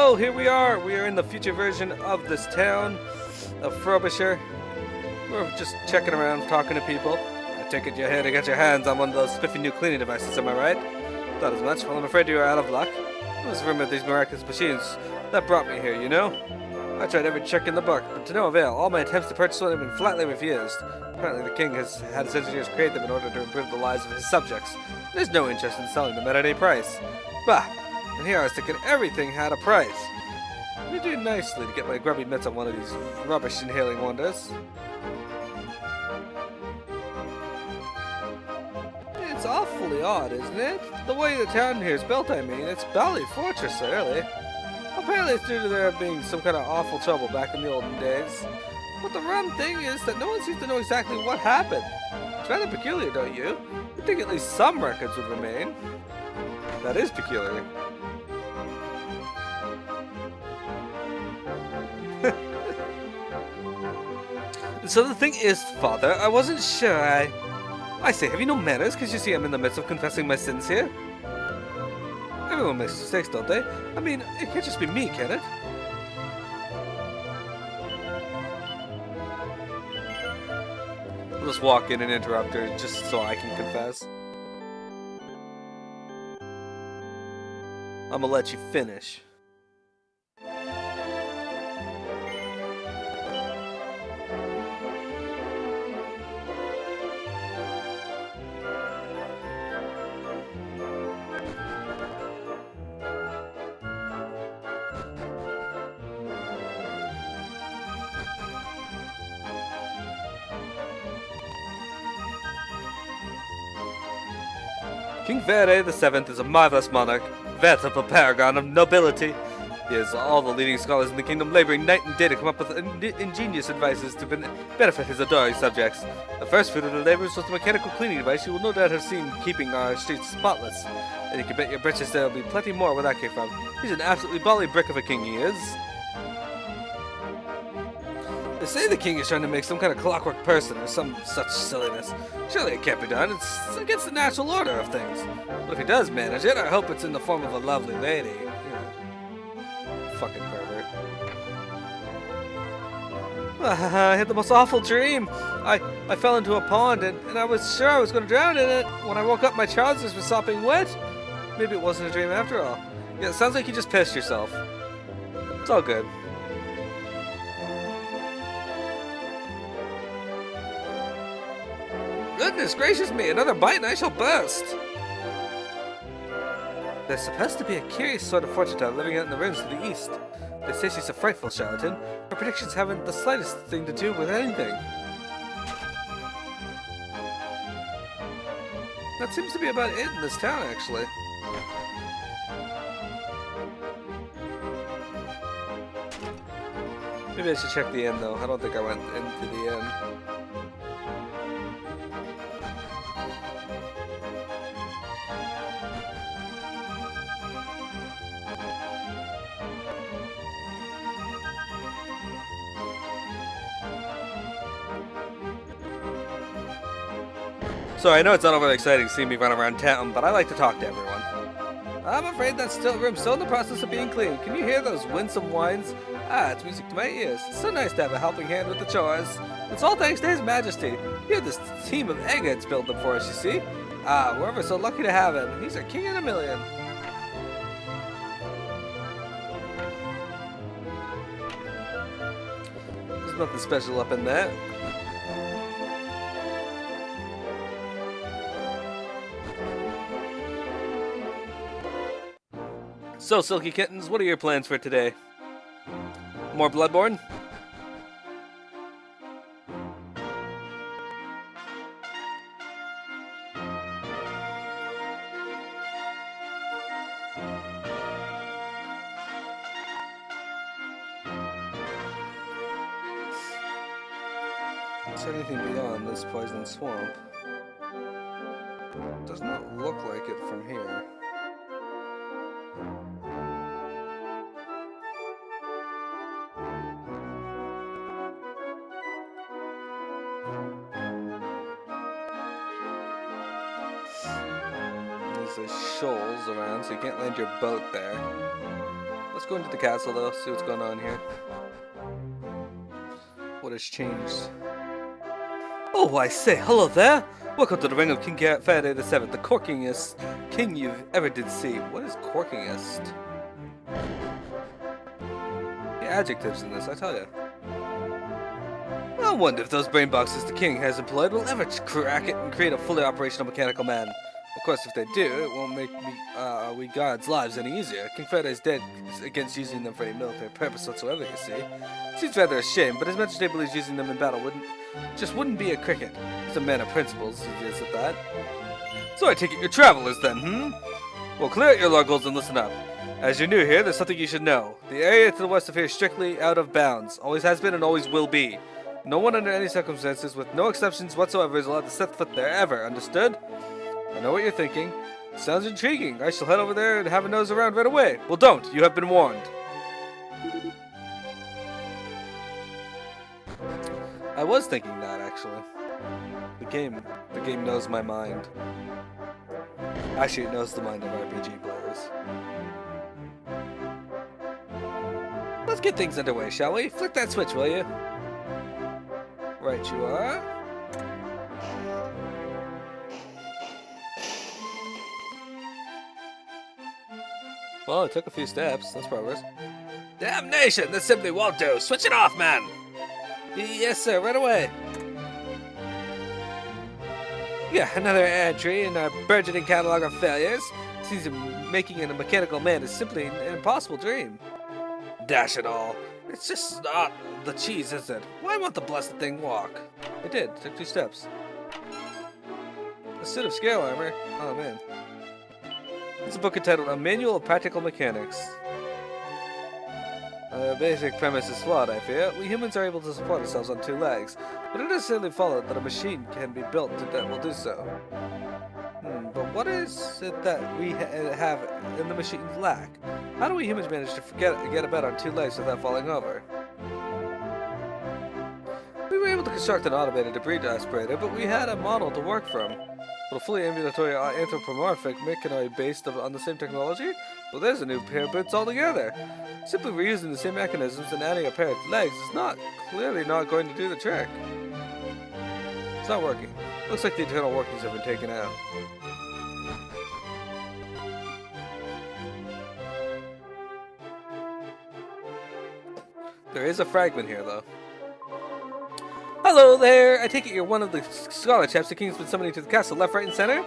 So here we are. We are in the future version of this town of Frobisher. We're just checking around, talking to people. I take it you're here to get your hands on one of those spiffy new cleaning devices, am I right? Thought as much. Well, I'm afraid you are out of luck. It was rumored these miraculous machines that brought me here, you know? I tried every trick in the book, but to no avail. All my attempts to purchase one have been flatly refused. Apparently the king has had his engineers create them in order to improve the lives of his subjects. There's no interest in selling them at any price. Bah! And here I was thinking everything had a price. You do nicely to get my grubby mitts on one of these rubbish-inhaling wonders. It's awfully odd, isn't it? The way the town here is built, I mean. It's Bally Fortress, really. Apparently it's due to there being some kind of awful trouble back in the olden days. But the rum thing is that no one seems to know exactly what happened. It's rather peculiar, don't you? You'd think at least some records would remain. That is peculiar. So the thing is, Father, I wasn't sure I say, have you no manners? Because you see I'm in the midst of confessing my sins here. Everyone makes mistakes, don't they? I mean, it can't just be me, can it? I'll just walk in and interrupt her just so I can confess. I'm gonna let you finish. King Faraday VII is a marvelous monarch, veritable paragon of nobility. He has all the leading scholars in the kingdom laboring night and day to come up with ingenious advices to benefit his adoring subjects. The first fruit of their labors was the mechanical cleaning device you will no doubt have seen keeping our streets spotless. And you can bet your britches there'll be plenty more where that came from. He's an absolutely bally brick of a king, he is. They say the king is trying to make some kind of clockwork person or some such silliness. Surely it can't be done. It's against the natural order of things. But if he does manage it, I hope it's in the form of a lovely lady. Fucking pervert. I had the most awful dream. I fell into a pond and I was sure I was going to drown in it. When I woke up, my trousers were sopping wet. Maybe it wasn't a dream after all. Yeah, it sounds like you just pissed yourself. It's all good. Goodness gracious me, another bite and I shall burst! There's supposed to be a curious sort of fortune teller living out in the rooms to the east. They say she's a frightful charlatan. Her predictions haven't the slightest thing to do with anything. That seems to be about it in this town, actually. Maybe I should check the inn, though. I don't think I went into the inn. So I know it's not overly exciting seeing me run around town, but I like to talk to everyone. I'm afraid that room's still in the process of being cleaned. Can you hear those winsome whines? Ah, it's music to my ears. It's so nice to have a helping hand with the chores. It's all thanks to His Majesty. He had this team of eggheads build them for us, you see? Ah, we're ever so lucky to have him. He's our king in a million. There's nothing special up in that. So, Silky Kittens, what are your plans for today? More Bloodborne? Is there anything beyond this poison swamp? Does not look like it from here. There's shoals around, so you can't land your boat there. Let's go into the castle though, see what's going on here. What has changed? Oh, I say, hello there! Welcome to the ring of King Faraday the VII, the corkingest king you've ever did see. What is corkingest? The adjectives in this, I tell you. I wonder if those brain boxes the king has employed will ever crack it and create a fully operational mechanical man. Of course, if they do, it won't make we gods' lives any easier. King Faraday's dead against using them for any military purpose whatsoever, you see. Seems rather a shame, but as much as he believes using them in battle wouldn't be a cricket. He's a man of principles, he is at that. So I take it you're travelers then, Well, clear out your luggles and listen up. As you're new here, there's something you should know. The area to the west of here is strictly out of bounds. Always has been and always will be. No one under any circumstances, with no exceptions whatsoever, is allowed to set foot there ever, understood? I know what you're thinking. Sounds intriguing. I shall head over there and have a nose around right away. Well, don't. You have been warned. I was thinking that, actually. The game knows my mind. Actually, it knows the mind of RPG players. Let's get things underway, shall we? Flick that switch, will you? Right you are. Well, it took a few steps. That's progress. Damnation! This simply won't do! Switch it off, man! Yes, sir. Right away. Yeah, another entry in our burgeoning catalog of failures. Seems making a mechanical man is simply an impossible dream. Dash it all. It's just not the cheese, is it? Why won't the blessed thing walk? It did. It took 2 steps. A suit of scale armor? Oh, man. It's a book entitled A Manual of Practical Mechanics. The basic premise is flawed, I fear. We humans are able to support ourselves on 2 legs, but it doesn't necessarily follow that a machine can be built that will do so. But what is it that we have and the machines lack? How do we humans manage to get about on 2 legs without falling over? We were able to construct an automated debris aspirator, but we had a model to work from. But a fully ambulatory anthropomorphic mechanoid based on the same technology? Well, there's a new pair of boots altogether. Simply reusing the same mechanisms and adding a pair of legs is clearly not going to do the trick. It's not working. Looks like the internal workings have been taken out. There is a fragment here, though. Hello there! I take it you're one of the scholar chaps the king's been summoning to the castle, left, right, and center?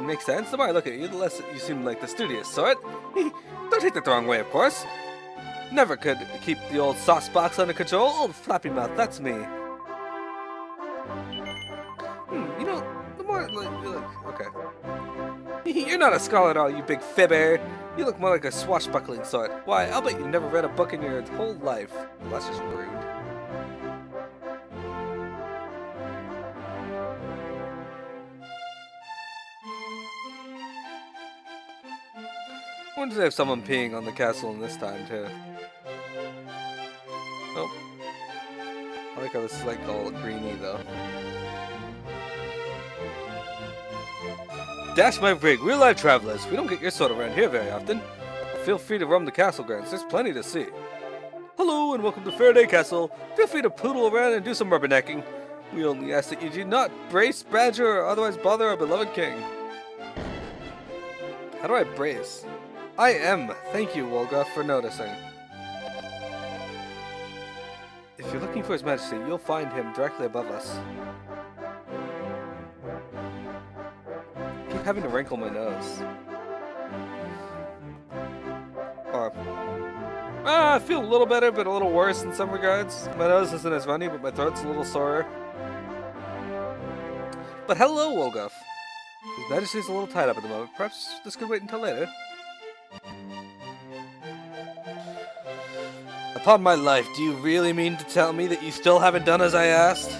Makes sense. The more I look at you, the less you seem like the studious sort. Don't take that the wrong way, of course. Never could keep the old sauce box under control. Old flappy mouth, that's me. You know, the more okay. You're not a scholar at all, you big fibber. You look more like a swashbuckling sort. Why, I'll bet you never read a book in your whole life. Well, that's just rude. I wonder if they have someone peeing on the castle in this time, too. Nope. I like how this is like all greeny, though. Dash my rig, real life travelers. We don't get your sort around here very often. Feel free to roam the castle grounds, there's plenty to see. Hello and welcome to Faraday Castle. Feel free to poodle around and do some rubbernecking. We only ask that you do not brace, badger, or otherwise bother our beloved king. How do I brace? I am. Thank you, Wolga, for noticing. If you're looking for His Majesty, you'll find him directly above us. I keep having to wrinkle my nose. I feel a little better, but a little worse in some regards. My nose isn't as runny, but my throat's a little sore. But hello, Wolgaf. His Majesty's a little tied up at the moment. Perhaps this could wait until later. Upon my life, do you really mean to tell me that you still haven't done as I asked?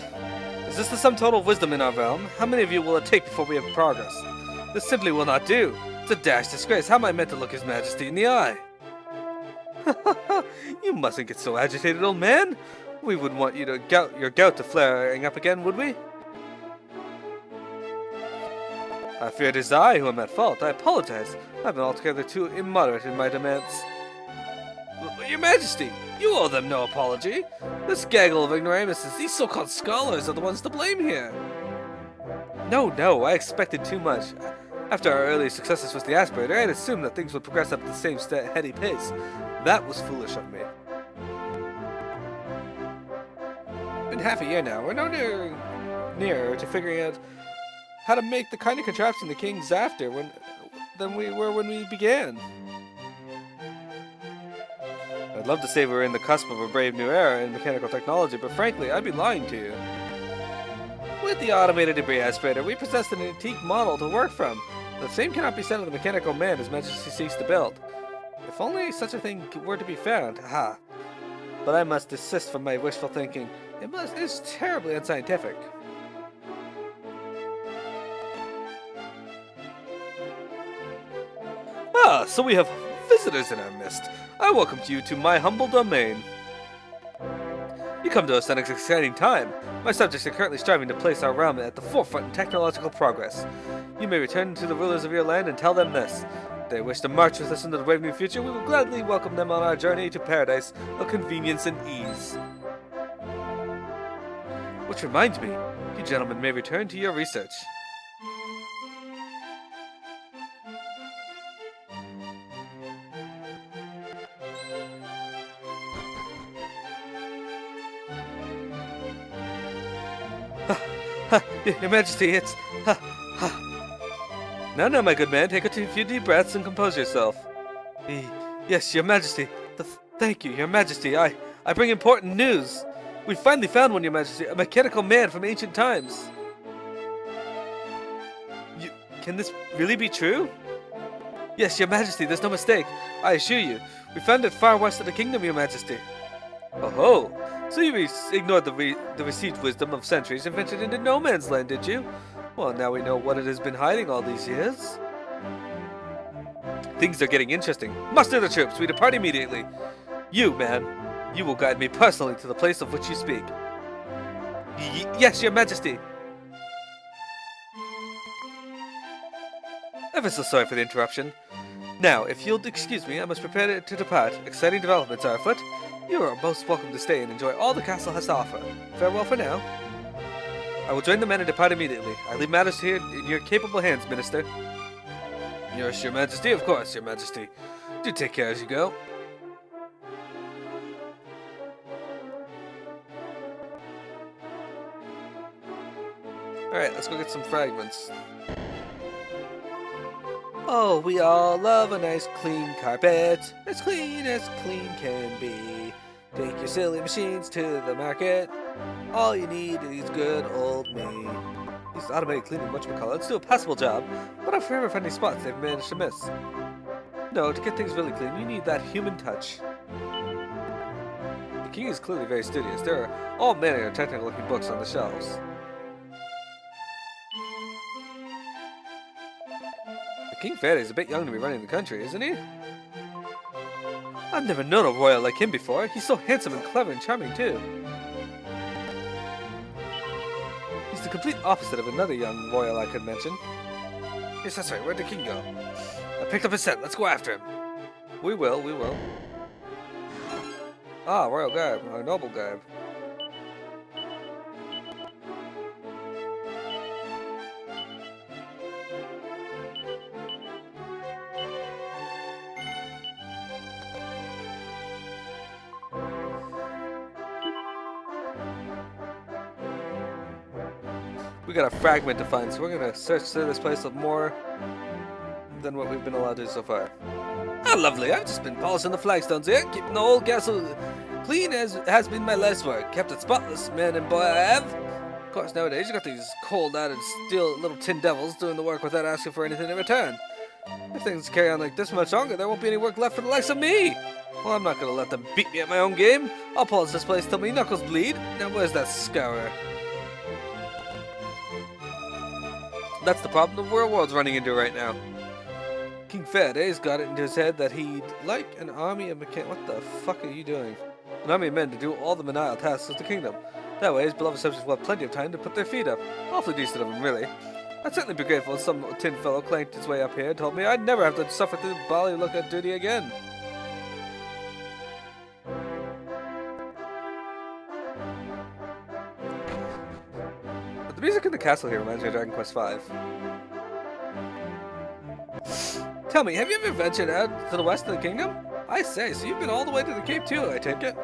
Is this the sum total of wisdom in our realm? How many of you will it take before we have progress? This simply will not do. It's a dash disgrace. How am I meant to look His Majesty in the eye? You mustn't get so agitated, old man. We wouldn't want you to your gout to flaring up again, would we? I fear it is I who am at fault. I apologize. I've been altogether too immoderate in my demands. But your majesty, you owe them no apology. This gaggle of ignoramuses, these so-called scholars are the ones to blame here. No, I expected too much. After our early successes with the aspirator, I had assumed that things would progress at the same heady pace. That was foolish of me. Been half a year now. We're no nearer to figuring out how to make the kind of contraption the king's after than we were when we began. I'd love to say we're in the cusp of a brave new era in mechanical technology, but frankly, I'd be lying to you. With the automated debris aspirator, we possessed an antique model to work from. The same cannot be said of the mechanical man His Majesty seeks to build. If only such a thing were to be found, ha! But I must desist from my wishful thinking. It's terribly unscientific. Ah, so we have visitors in our midst. I welcome you to my humble domain. You come to us at an exciting time. My subjects are currently striving to place our realm at the forefront in technological progress. You may return to the rulers of your land and tell them this. If they wish to march with us into the brave new future, we will gladly welcome them on our journey to paradise of convenience and ease. Which reminds me, you gentlemen may return to your research. Your Majesty, it's... Now, my good man, take a few deep breaths and compose yourself. Yes, Your Majesty. Thank you, Your Majesty. I bring important news. We finally found one, Your Majesty. A mechanical man from ancient times. Can this really be true? Yes, Your Majesty, there's no mistake. I assure you. We found it far west of the kingdom, Your Majesty. Oh-ho. So you ignored the received wisdom of centuries and ventured into no man's land, did you? Well, now we know what it has been hiding all these years. Things are getting interesting. Muster the troops. We depart immediately. You, man, you will guide me personally to the place of which you speak. Yes, Your Majesty. Ever so sorry for the interruption. Now, if you'll excuse me, I must prepare to depart. Exciting developments are afoot. You are most welcome to stay and enjoy all the castle has to offer. Farewell for now. I will join the men and depart immediately. I leave matters here in your capable hands, Minister. Yes, Your Majesty, of course, Your Majesty. Do take care as you go. Alright, let's go get some fragments. Oh, we all love a nice clean carpet. As clean can be. Take your silly machines to the market. All you need is good old me. These automated cleaning whatchamacallits do a passable job, but I'm forever finding spots they've managed to miss. No, to get things really clean, you need that human touch. The king is clearly very studious. There are all manner of technical-looking books on the shelves. King Faraday's a bit young to be running the country, isn't he? I've never known a royal like him before. He's so handsome and clever and charming, too. He's the complete opposite of another young royal I could mention. Yes, that's right. Where'd the king go? I picked up his scent. Let's go after him. We will. Ah, royal garb. Or noble garb. We got a fragment to find, so we're gonna search through this place with more than what we've been allowed to do so far. Ah, lovely! I've just been polishing the flagstones here, keeping the old castle clean as has been my life's work. Kept it spotless, man and boy I have. Of course, nowadays you got these cold-hearted, steel little tin devils doing the work without asking for anything in return. If things carry on like this much longer, there won't be any work left for the likes of me. Well, I'm not gonna let them beat me at my own game. I'll polish this place till my knuckles bleed. Now, where's that scourer? That's the problem the real world's running into right now. King Faraday's got it into his head that he'd like an army of What the fuck are you doing? An army of men to do all the menial tasks of the kingdom. That way his beloved subjects will have plenty of time to put their feet up. Awfully decent of him, really. I'd certainly be grateful if some tin fellow clanked his way up here and told me I'd never have to suffer through bally look at duty again. music in the castle here reminds me of Dragon Quest V. Tell me, have you ever ventured out to the west of the kingdom? I say, so you've been all the way to the Cape too, I take it?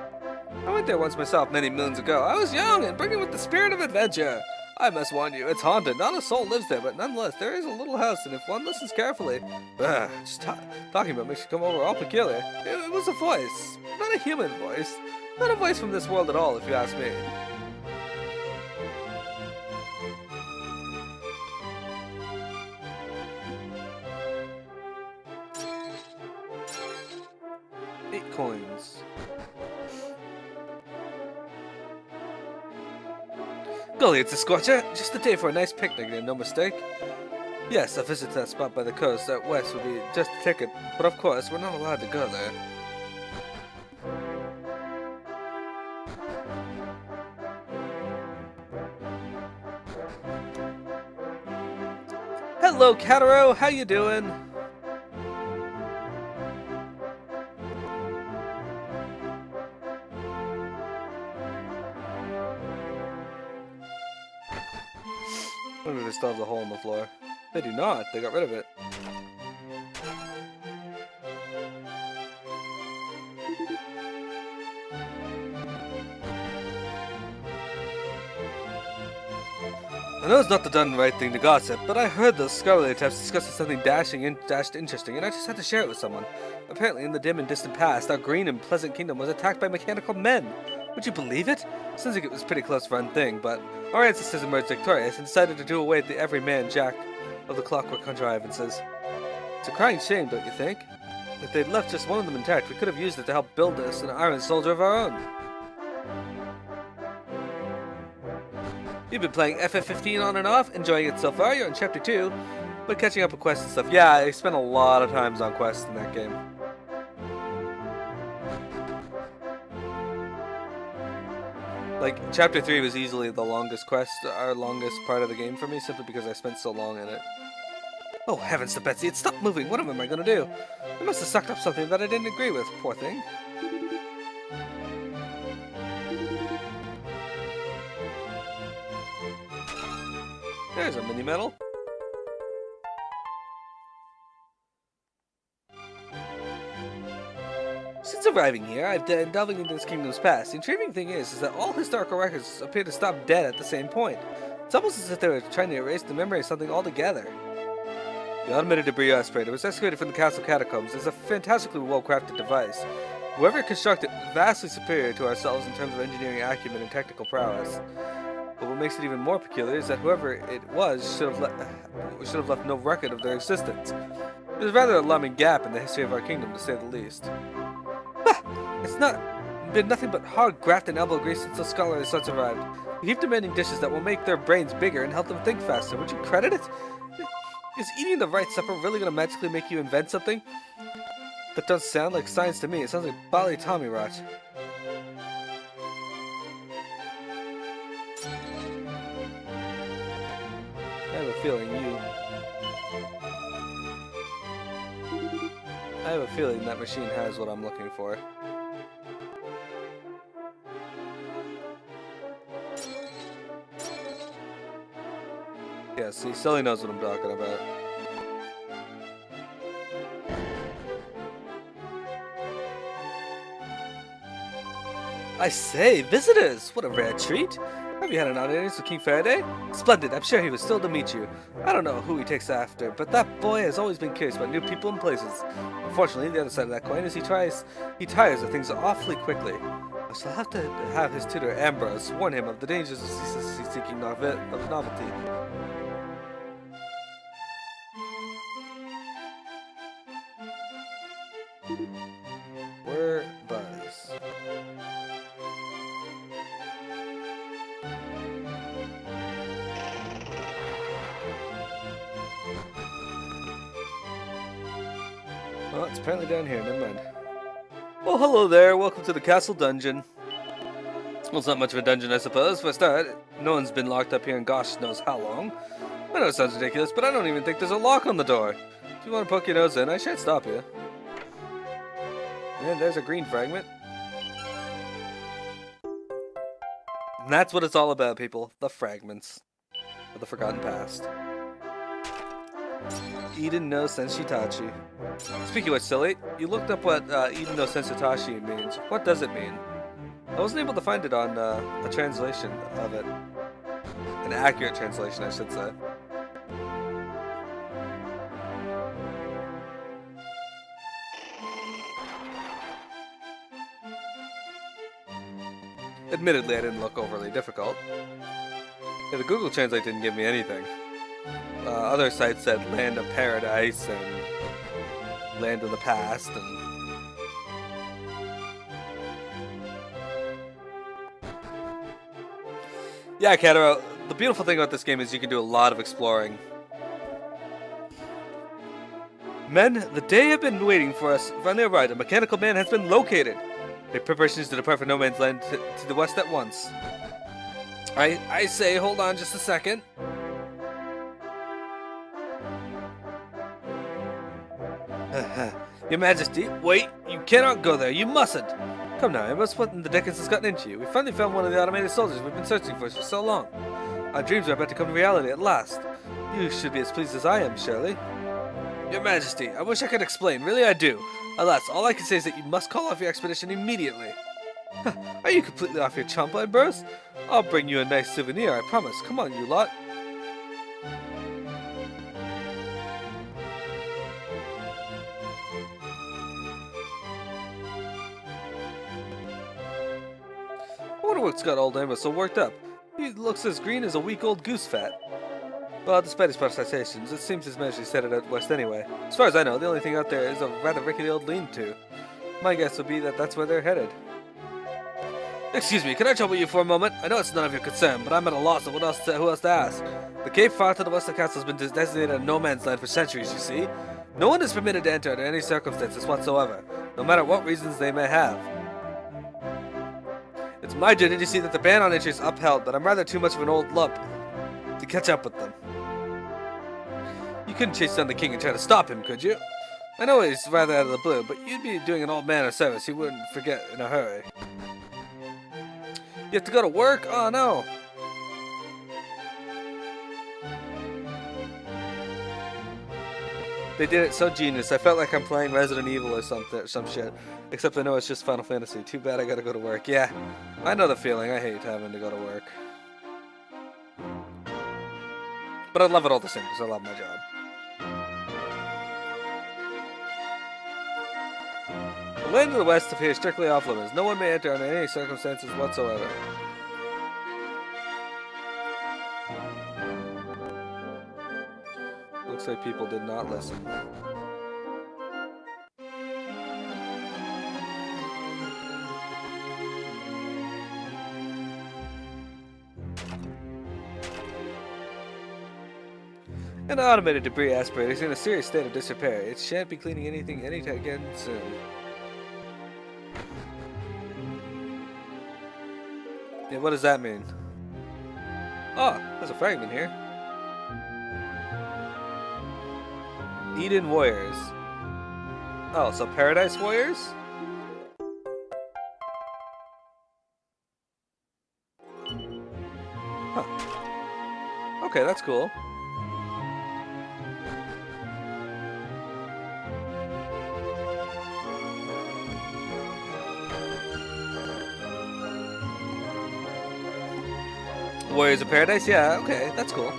I went there once myself many moons ago. I was young and brimming with the spirit of adventure. I must warn you, it's haunted. Not a soul lives there, but nonetheless, there is a little house, and if one listens carefully... just talking about makes you come over all peculiar. It was a voice. Not a human voice. Not a voice from this world at all, if you ask me. Coins. Golly, it's a scorcher. Just a day for a nice picnic, no mistake. Yes, a visit to that spot by the coast out west would be just a ticket, but of course, we're not allowed to go there. Hello, Cataro. How you doing? Or do they still have the hole in the floor? They do not. They got rid of it. I know it's not the done right thing to gossip, but I heard those scholarly types discussing something dashed interesting, and I just had to share it with someone. Apparently, in the dim and distant past, our green and pleasant kingdom was attacked by mechanical men. Would you believe it? Seems like it was a pretty close run thing, but our ancestors emerged victorious and decided to do away with the everyman jack of the clockwork contrivances. It's a crying shame, don't you think? If they'd left just one of them intact, we could have used it to help build us an iron soldier of our own. You've been playing FF15 on and off, enjoying it so far. You're on Chapter 2, but catching up with quests and stuff. Yeah, I spent a lot of times on quests in that game. Like, Chapter 3 was easily the longest quest, our longest part of the game for me, simply because I spent so long in it. Oh, heavens to Betsy, it stopped moving. What am I going to do? It must have sucked up something that I didn't agree with, poor thing. There's a mini-medal. Since arriving here, I've been delving into this kingdom's past. The intriguing thing is that all historical records appear to stop dead at the same point. It's almost as if they were trying to erase the memory of something altogether. The automated debris aspirator was excavated from the castle catacombs. It's a fantastically well-crafted device. Whoever constructed it, vastly superior to ourselves in terms of engineering acumen and technical prowess. But what makes it even more peculiar is that whoever it was should have left no record of their existence. There's a rather alarming gap in the history of our kingdom, to say the least. It's been nothing but hard graft and elbow grease since the scholarly sons arrived. We keep demanding dishes that will make their brains bigger and help them think faster. Would you credit it? Is eating the right supper really going to magically make you invent something? That doesn't sound like science to me. It sounds like Bali Tommy rot. I have a feeling that machine has what I'm looking for. Yeah, see, Sully knows what I'm talking about. I say, visitors! What a rare treat! Have you had an audience with King Faraday? Splendid, I'm sure he was thrilled to meet you. I don't know who he takes after, but that boy has always been curious about new people and places. Unfortunately, the other side of that coin is he tires of things awfully quickly. I shall have to have his tutor, Ambrose, warn him of the dangers of ceaselessly seeking novelty. Where Buzz? Well, it's apparently down here, never mind. Well, hello there, welcome to the castle dungeon. Well, it's not much of a dungeon, I suppose. For a start, no one's been locked up here in gosh knows how long. I know it sounds ridiculous, but I don't even think there's a lock on the door. If you want to poke your nose in, I shan't stop you. And there's a green fragment. And that's what it's all about, people. The fragments. of the forgotten past. Eden no Senshitachi. Speaking of which, silly, you looked up what Eden no Senshitachi means. What does it mean? I wasn't able to find it on a translation of it. An accurate translation, I should say. Admittedly, I didn't look overly difficult. Yeah, the Google Translate didn't give me anything. Other sites said Land of Paradise and Land of the Past and... Yeah, Kataro, the beautiful thing about this game is you can do a lot of exploring. Men, the day have been waiting for us. Finally arrived. A mechanical man has been located. Make preparations to depart for No Man's Land to the west at once. I say, hold on just a second. Your Majesty, wait, you cannot go there, you mustn't. Come now, Emma, what in the Dickens has gotten into you? We finally found one of the automated soldiers we've been searching for so long. Our dreams are about to come to reality at last. You should be as pleased as I am, surely. Your Majesty, I wish I could explain, really I do. Alas, all I can say is that you must call off your expedition immediately. Are you completely off your chump, Bros? I'll bring you a nice souvenir, I promise. Come on, you lot. I wonder what's got old Emma so worked up. He looks as green as a week-old goose fat. Well, despite his protestations, it seems his Majesty set it out west anyway. As far as I know, the only thing out there is a rather rickety old lean-to. My guess would be that that's where they're headed. Excuse me, can I trouble you for a moment? I know it's none of your concern, but I'm at a loss of who else to ask. The cave far to the west of the castle has been designated a no man's land for centuries, you see. No one is permitted to enter under any circumstances whatsoever, no matter what reasons they may have. It's my duty to see that the ban on entry is upheld, but I'm rather too much of an old lump to catch up with them. You couldn't chase down the king and try to stop him, could you? I know he's rather out of the blue, but you'd be doing an old man a service he wouldn't forget in a hurry. You have to go to work? Oh no! They did it so genius. I felt like I'm playing Resident Evil or some shit. Except I know it's just Final Fantasy. Too bad I gotta go to work. Yeah, I know the feeling. I hate having to go to work. But I love it all the same because I love my job. The land to the west of here is strictly off limits. No one may enter under any circumstances whatsoever. Looks like people did not listen. An automated debris aspirator is in a serious state of disrepair. It shan't be cleaning anything anytime again soon. Yeah, what does that mean? Oh, there's a fragment here. Eden Warriors. Oh, so Paradise Warriors? Huh. Okay, that's cool. Warriors of Paradise? Yeah, okay, that's cool.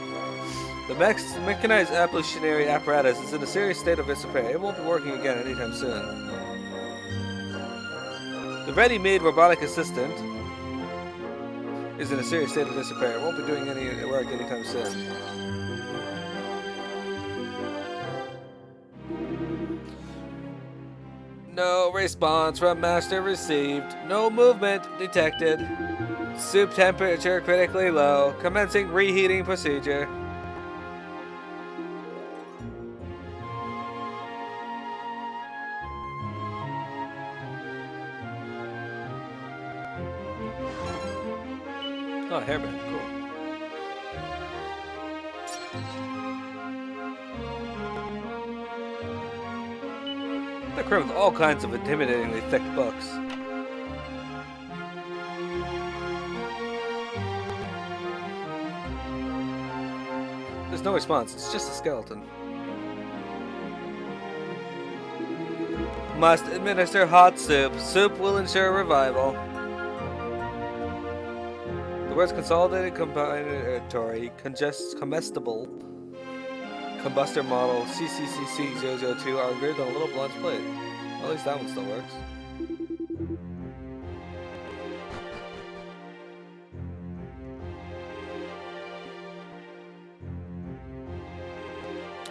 The mechanized ablutionary apparatus is in a serious state of disrepair. It won't be working again anytime soon. The ready-made robotic assistant is in a serious state of disrepair. It won't be doing any work anytime soon. No response from master received. No movement detected. Soup temperature critically low. Commencing reheating procedure. Oh, hairband, cool. They're crammed with all kinds of intimidatingly thick books. There's no response. It's just a skeleton. Must administer hot soup. Soup will ensure revival. The words consolidated, combinatory, comestible, combustor model CCCC002 are engraved on a little bronze plate. Well, at least that one still works.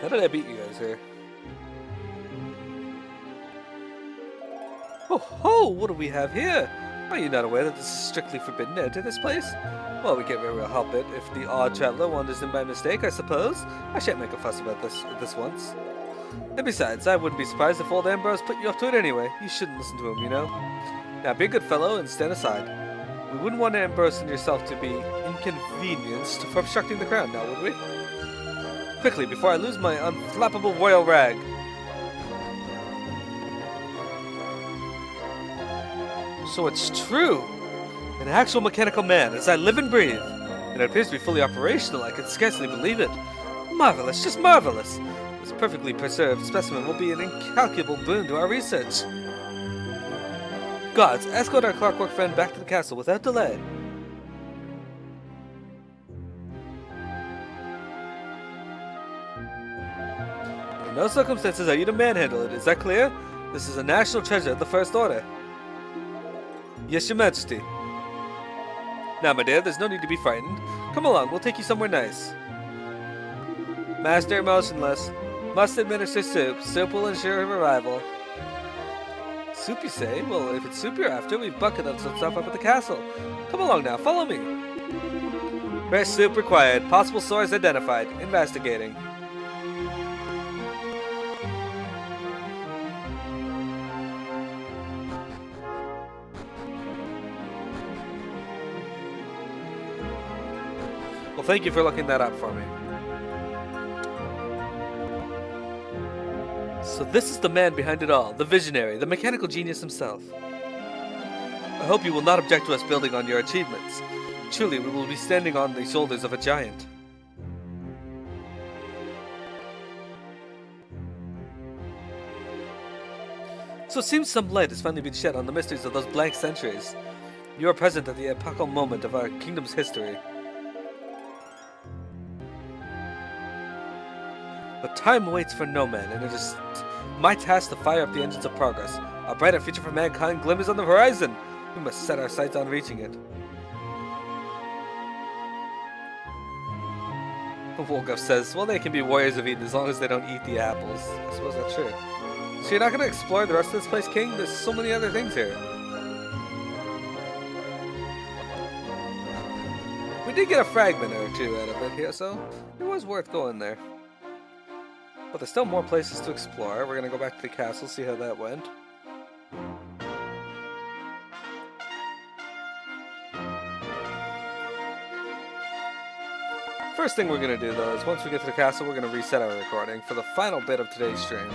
How did I beat you guys here? Oh ho! What do we have here? Are you not aware that this is strictly forbidden to enter this place? Well, we can't very well help it if the odd traveler wanders in by mistake, I suppose. I shan't make a fuss about this once. And besides, I wouldn't be surprised if old Ambrose put you up to it anyway. You shouldn't listen to him, you know. Now, be a good fellow and stand aside. We wouldn't want Ambrose and yourself to be inconvenienced for obstructing the crown, now would we? Quickly, before I lose my unflappable royal rag. So it's true! An actual mechanical man, as I live and breathe. And it appears to be fully operational, I can scarcely believe it. Marvelous, just marvelous! This perfectly preserved specimen will be an incalculable boon to our research. Gods, escort our clockwork friend back to the castle without delay. In no circumstances are you to manhandle it, is that clear? This is a national treasure of the First Order. Yes, Your Majesty. Now, my dear, there's no need to be frightened. Come along, we'll take you somewhere nice. Master motionless. Must administer soup. Soup will ensure revival. Soup, you say? Well, if it's soup you're after, we've bucketed some stuff up at the castle. Come along now, follow me. Fresh soup required. Possible source identified. Investigating. Well, thank you for looking that up for me. So this is the man behind it all, the visionary, the mechanical genius himself. I hope you will not object to us building on your achievements. Truly, we will be standing on the shoulders of a giant. So it seems some light has finally been shed on the mysteries of those blank centuries. You are present at the epochal moment of our kingdom's history. But time waits for no man, and it is my task to fire up the engines of progress. A brighter future for mankind glimmers on the horizon. We must set our sights on reaching it. Wolgaf says, well, they can be warriors of Eden as long as they don't eat the apples. I suppose that's true. So you're not going to explore the rest of this place, King? There's so many other things here. We did get a fragment or two out of it here, so it was worth going there. But there's still more places to explore. We're going to go back to the castle, see how that went. First thing we're going to do, though, is once we get to the castle, we're going to reset our recording for the final bit of today's stream.